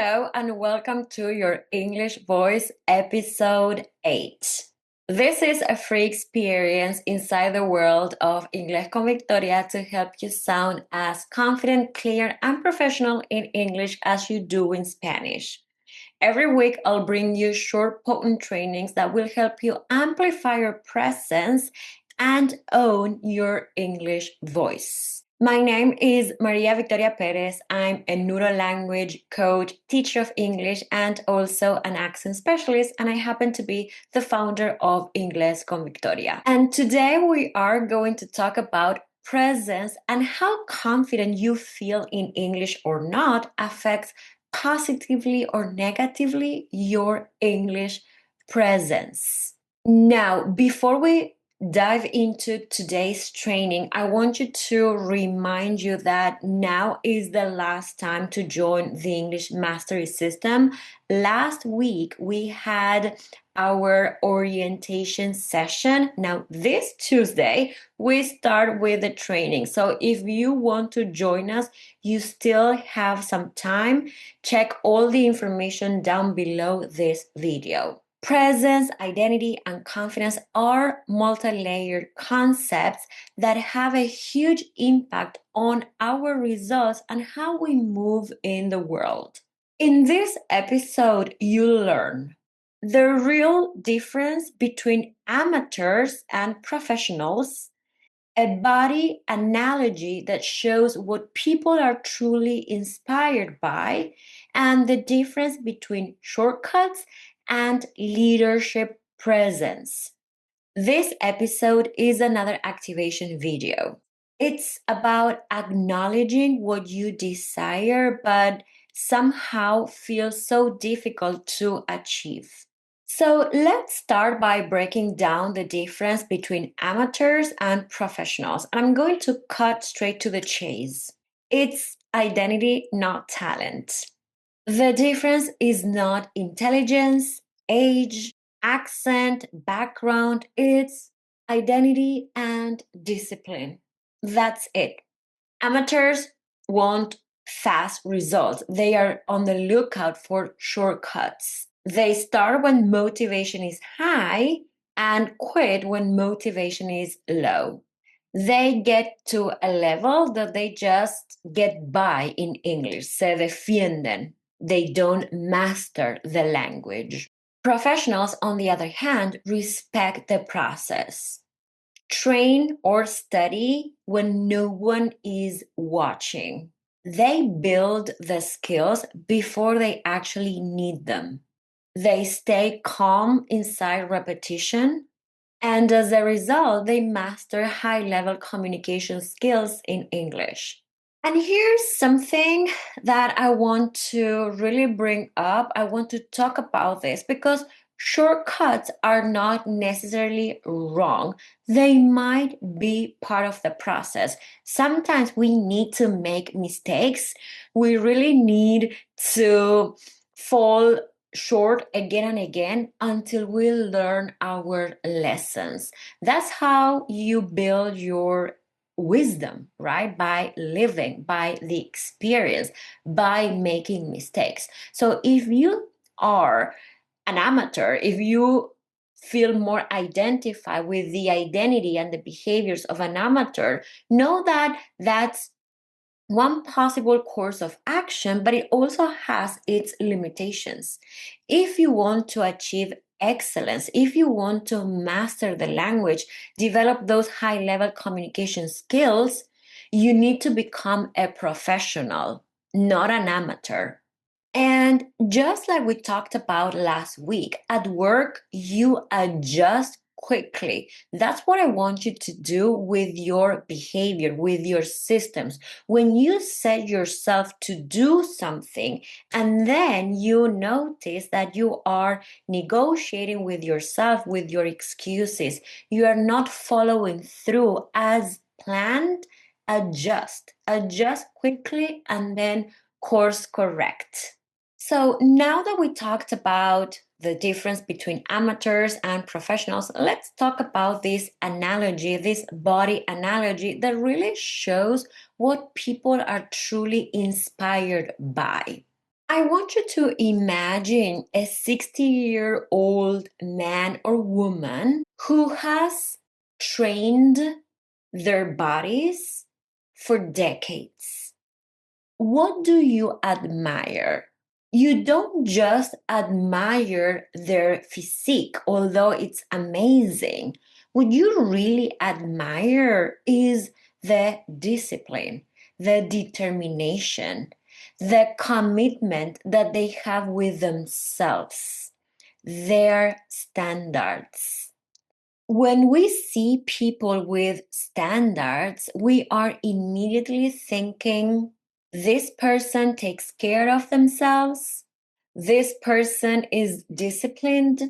Hello and welcome to your English Voice episode 8. This is a free experience inside the world of Inglés con Victoria to help you sound as confident, clear, and professional in English as you do in Spanish. Every week, I'll bring you short, potent trainings that will help you amplify your presence and own your English voice. My name is Maria Victoria Perez. I'm a neuro-language coach, teacher of English, and also an accent specialist, and I happen to be the founder of Inglés con Victoria. And today we are going to talk about presence and how confident you feel in English or not affects positively or negatively your English presence. Now, before we dive into today's training, I want you to remind you that now is the last time to join the English Mastery System. Last week, we had our orientation session. Now, this Tuesday, we start with the training. So if you want to join us, you still have some time. Check all the information down below this video. Presence, identity, and confidence are multi-layered concepts that have a huge impact on our results and how we move in the world. In this episode, you'll learn the real difference between amateurs and professionals, a body analogy that shows what people are truly inspired by, and the difference between shortcuts and leadership presence. This episode is another activation video. It's about acknowledging what you desire but somehow feels so difficult to achieve. So let's start by breaking down the difference between amateurs and professionals. I'm going to cut straight to the chase. It's identity, not talent. The difference is not intelligence, age, accent, background. It's identity and discipline. That's it. Amateurs want fast results. They are on the lookout for shortcuts. They start when motivation is high and quit when motivation is low. They get to a level that they just get by in English, se defienden. They don't master the language. Professionals, on the other hand, respect the process. Train or study when no one is watching. They build the skills before they actually need them. They stay calm inside repetition, and as a result, they master high-level communication skills in English. And here's something that I want to really bring up. I want to talk about this because shortcuts are not necessarily wrong. They might be part of the process. Sometimes we need to make mistakes. We really need to fall short again and again until we learn our lessons. That's how you build your wisdom, right? By living, by the experience, by making mistakes. So if you are an amateur, if you feel more identified with the identity and the behaviors of an amateur, know that that's one possible course of action, but it also has its limitations. If you want to achieve excellence, if you want to master the language, develop those high level communication skills, you need to become a professional, not an amateur. And just like we talked about last week, at work, you adjust quickly. That's what I want you to do with your behavior, with your systems. When you set yourself to do something and then you notice that you are negotiating with yourself, with your excuses, you are not following through as planned, adjust quickly, and then course correct. So now that we talked about the difference between amateurs and professionals, let's talk about this analogy, this body analogy that really shows what people are truly inspired by. I want you to imagine a 60-year-old man or woman who has trained their bodies for decades. What do you admire? You don't just admire their physique, although it's amazing. What you really admire is the discipline, the determination, the commitment that they have with themselves, their standards. When we see people with standards, we are immediately thinking, this person takes care of themselves, this person is disciplined,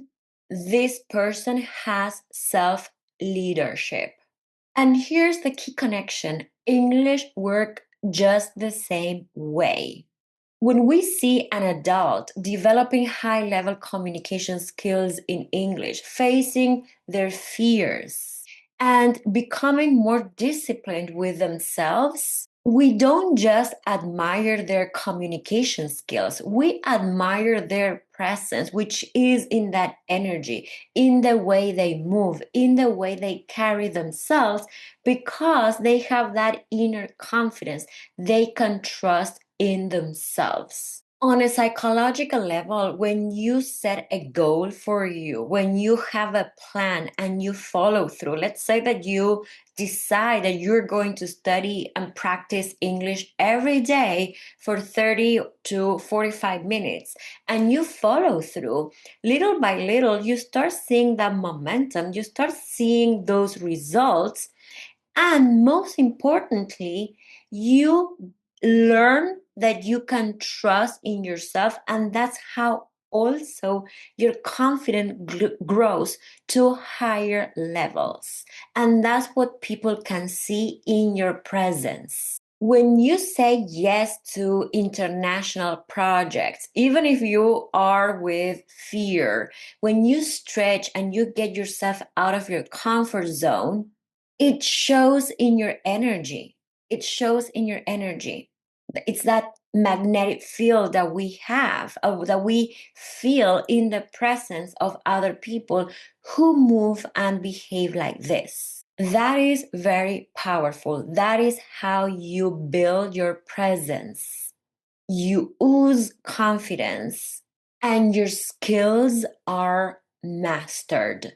this person has self leadership. And here's the key connection: English work just the same way. When we see an adult developing high level communication skills in English, facing their fears, and becoming more disciplined with themselves, we don't just admire their communication skills, we admire their presence, which is in that energy, in the way they move, in the way they carry themselves, because they have that inner confidence. They can trust in themselves. On a psychological level, when you set a goal for you, when you have a plan and you follow through, let's say that you decide that you're going to study and practice English every day for 30 to 45 minutes, and you follow through, little by little, you start seeing that momentum, you start seeing those results, and most importantly, you learn that you can trust in yourself. And that's how also your confidence grows to higher levels. And that's what people can see in your presence. When you say yes to international projects, even if you are with fear, when you stretch and you get yourself out of your comfort zone, it shows in your energy. It shows in your energy. It's that magnetic field that we have, that we feel in the presence of other people who move and behave like this. That is very powerful. That is how you build your presence. You ooze confidence, and your skills are mastered.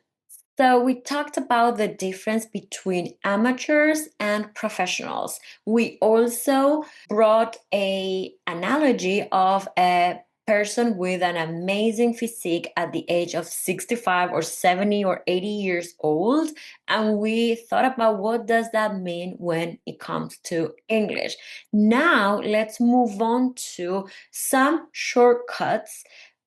So we talked about the difference between amateurs and professionals. We also brought a analogy of a person with an amazing physique at the age of 65 or 70 or 80 years old, and we thought about what does that mean when it comes to English. Now let's move on to some shortcuts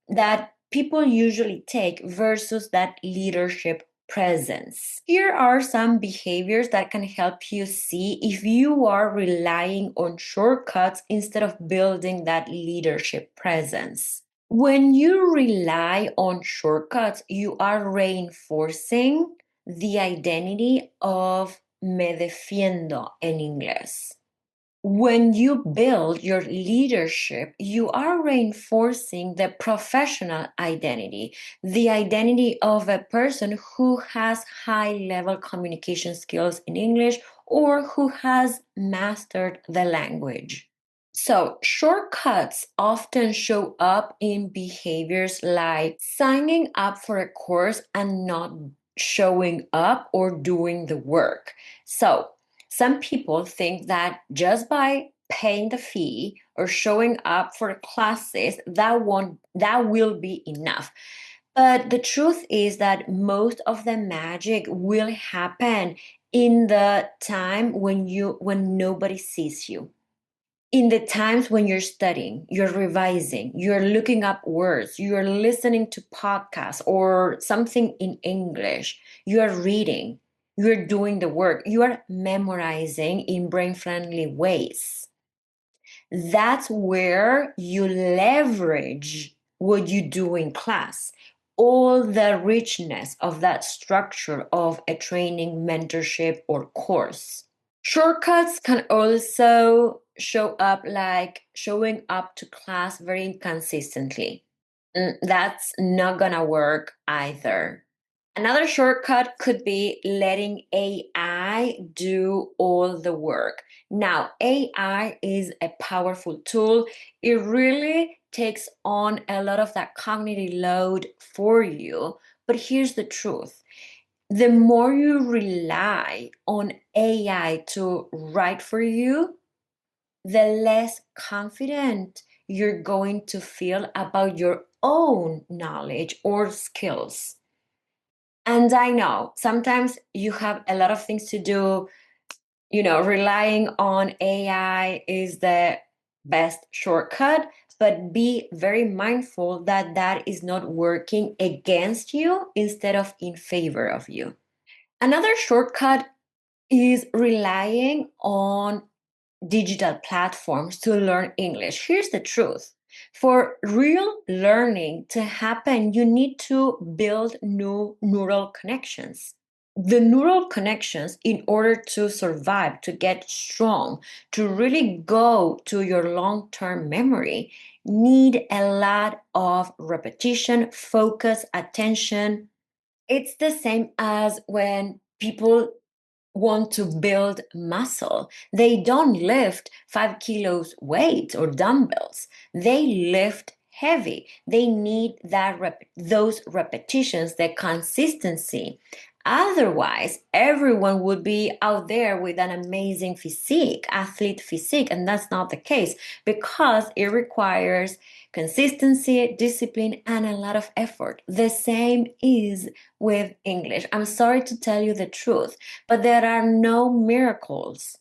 that people usually take versus that leadership presence. Here are some behaviors that can help you see if you are relying on shortcuts instead of building that leadership presence. When you rely on shortcuts, you are reinforcing the identity of me defiendo en inglés. When you build your leadership, you are reinforcing the professional identity, the identity of a person who has high level communication skills in English or who has mastered the language. So, shortcuts often show up in behaviors like signing up for a course and not showing up or doing the work. So, some people think that just by paying the fee or showing up for classes, that will be enough. But the truth is that most of the magic will happen in the time when nobody sees you, in the times when you're studying, you're revising, you're looking up words, you're listening to podcasts or something in English, you're reading, you're doing the work, you are memorizing in brain friendly ways. That's where you leverage what you do in class, all the richness of that structure of a training, mentorship, or course. Shortcuts can also showing up to class very inconsistently. That's not gonna work either. Another shortcut could be letting AI do all the work. Now, AI is a powerful tool. It really takes on a lot of that cognitive load for you. But here's the truth: the more you rely on AI to write for you, the less confident you're going to feel about your own knowledge or skills. And I know sometimes you have a lot of things to do. Relying on AI is the best shortcut, but be very mindful that that is not working against you instead of in favor of you. Another shortcut is relying on digital platforms to learn English. Here's the truth: for real learning to happen, you need to build new neural connections. The neural connections, in order to survive, to get strong, to really go to your long term memory, need a lot of repetition, focus, attention. It's the same as when people want to build muscle. They don't lift 5 kilos weights or dumbbells. They lift heavy. They need those repetitions, the consistency. Otherwise, everyone would be out there with an amazing physique, athlete physique, and that's not the case because it requires consistency, discipline, and a lot of effort. The same is with English. I'm sorry to tell you the truth, but there are no miracles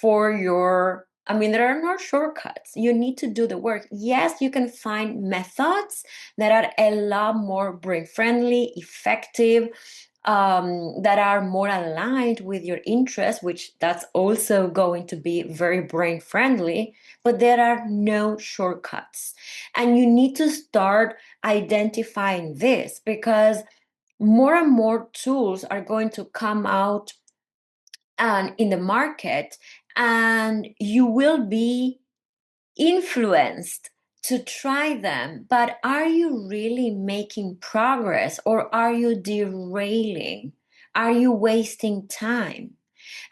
there are no shortcuts. You need to do the work. Yes, you can find methods that are a lot more brain friendly, effective, that are more aligned with your interests, which that's also going to be very brain friendly, but there are no shortcuts. And you need to start identifying this because more and more tools are going to come out and in the market, and you will be influenced to try them. But are you really making progress, or are you derailing? Are you wasting time?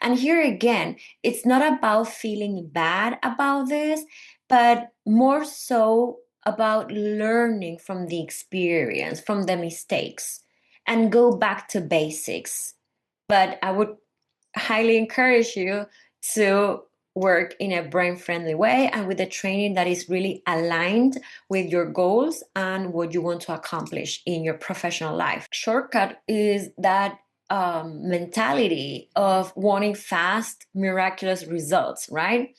And here again, it's not about feeling bad about this, but more so about learning from the experience, from the mistakes, and go back to basics. But I would highly encourage you to work in a brain friendly way and with a training that is really aligned with your goals and what you want to accomplish in your professional life. Shortcut is that mentality of wanting fast, miraculous results, right?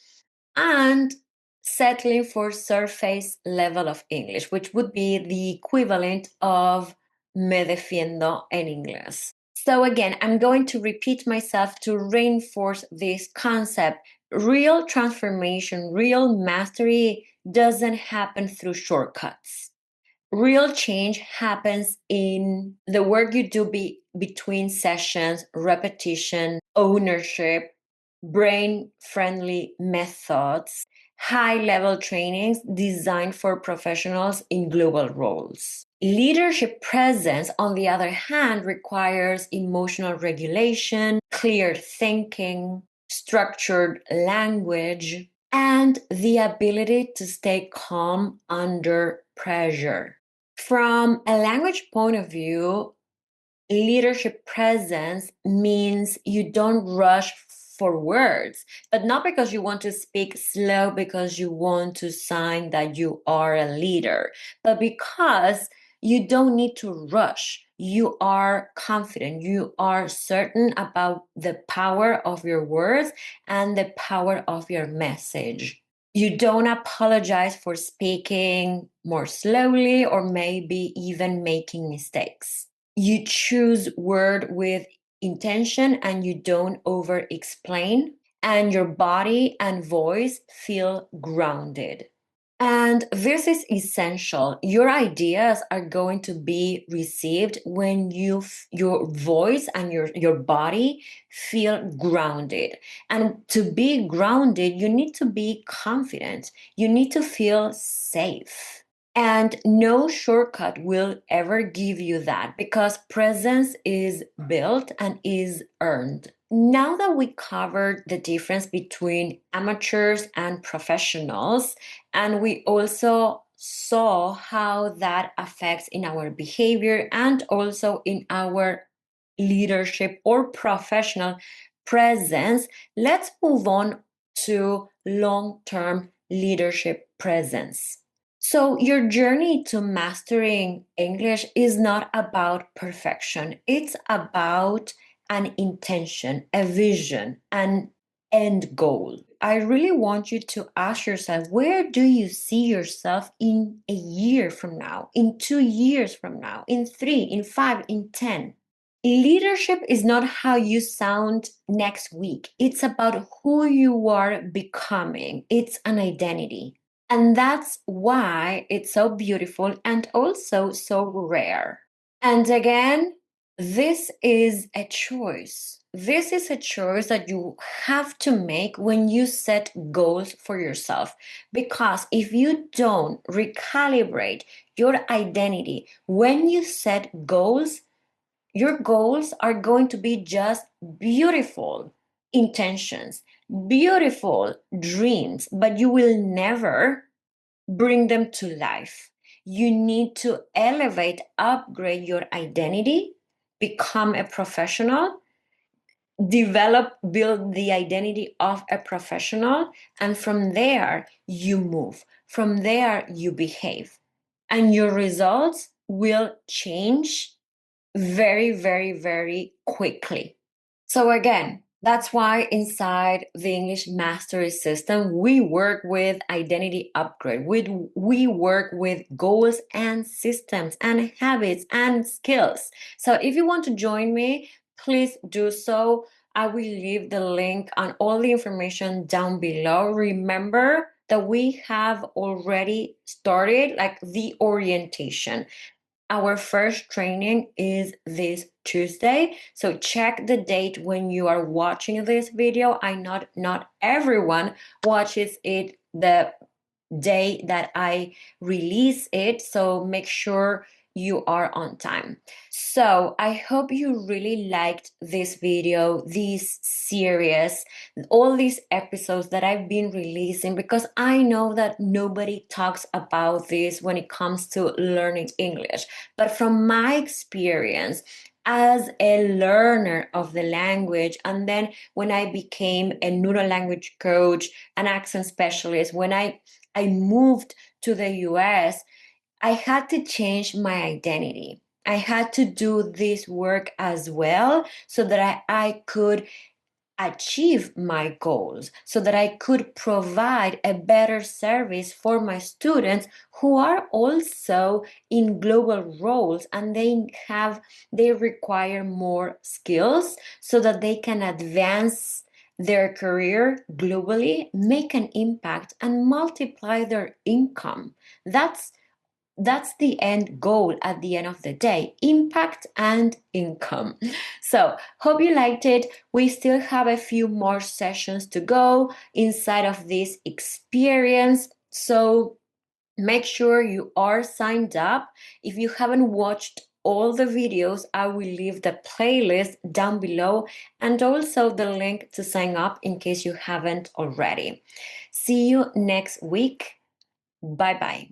And settling for surface level of English, which would be the equivalent of me defiendo en inglés. So, again, I'm going to repeat myself to reinforce this concept. Real transformation, real mastery doesn't happen through shortcuts. Real change happens in the work you do between sessions, repetition, ownership, brain friendly methods, high level trainings designed for professionals in global roles. Leadership presence, on the other hand, requires emotional regulation, clear thinking, structured language, and the ability to stay calm under pressure. From a language point of view, leadership presence means you don't rush for words, but not because you want to speak slow, because you want to sign that you are a leader, but because you don't need to rush. You are confident, you are certain about the power of your words and the power of your message. You don't apologize for speaking more slowly or maybe even making mistakes. You choose word with intention and you don't over explain, and your body and voice feel grounded. And this is essential. Your ideas are going to be received when your voice and your body feel grounded. And to be grounded, you need to be confident. You need to feel safe. And no shortcut will ever give you that because presence is built and is earned. Now that we covered the difference between amateurs and professionals, and we also saw how that affects in our behavior and also in our leadership or professional presence, let's move on to long-term leadership presence. So, your journey to mastering English is not about perfection. It's about an intention, a vision, an end goal. I really want you to ask yourself, where do you see yourself in a year from now, in 2 years from now, in 3, in 5, in 10? Leadership is not how you sound next week. It's about who you are becoming. It's an identity. And that's why it's so beautiful and also so rare. And again, this is a choice. This is a choice that you have to make when you set goals for yourself. Because if you don't recalibrate your identity when you set goals, your goals are going to be just beautiful intentions, beautiful dreams, but you will never bring them to life. You need to elevate, upgrade your identity, become a professional, develop, build the identity of a professional, and from there you move. From there you behave. And your results will change very, very, very quickly. So again, that's why inside the English mastery system, we work with identity upgrade. We work with goals and systems and habits and skills. So if you want to join me, please do so. I will leave the link and all the information down below. Remember that we have already started like the orientation. Our first training is this Tuesday. So check the date when you are watching this video. I know not everyone watches it the day that I release it. So make sure you are on time. So I hope you really liked this video, this series, all these episodes that I've been releasing because I know that nobody talks about this when it comes to learning English. But from my experience, as a learner of the language, and then when I became a neuro language coach, an accent specialist, when I moved to the US, I had to change my identity. I had to do this work as well so that I could achieve my goals, so that I could provide a better service for my students who are also in global roles and they require more skills so that they can advance their career globally, make an impact, and multiply their income. That's the end goal at the end of the day, impact and income. So hope you liked it. We still have a few more sessions to go inside of this experience, so make sure you are signed up. If you haven't watched all the videos, I will leave the playlist down below and also the link to sign up in case you haven't already. See you next week. Bye bye.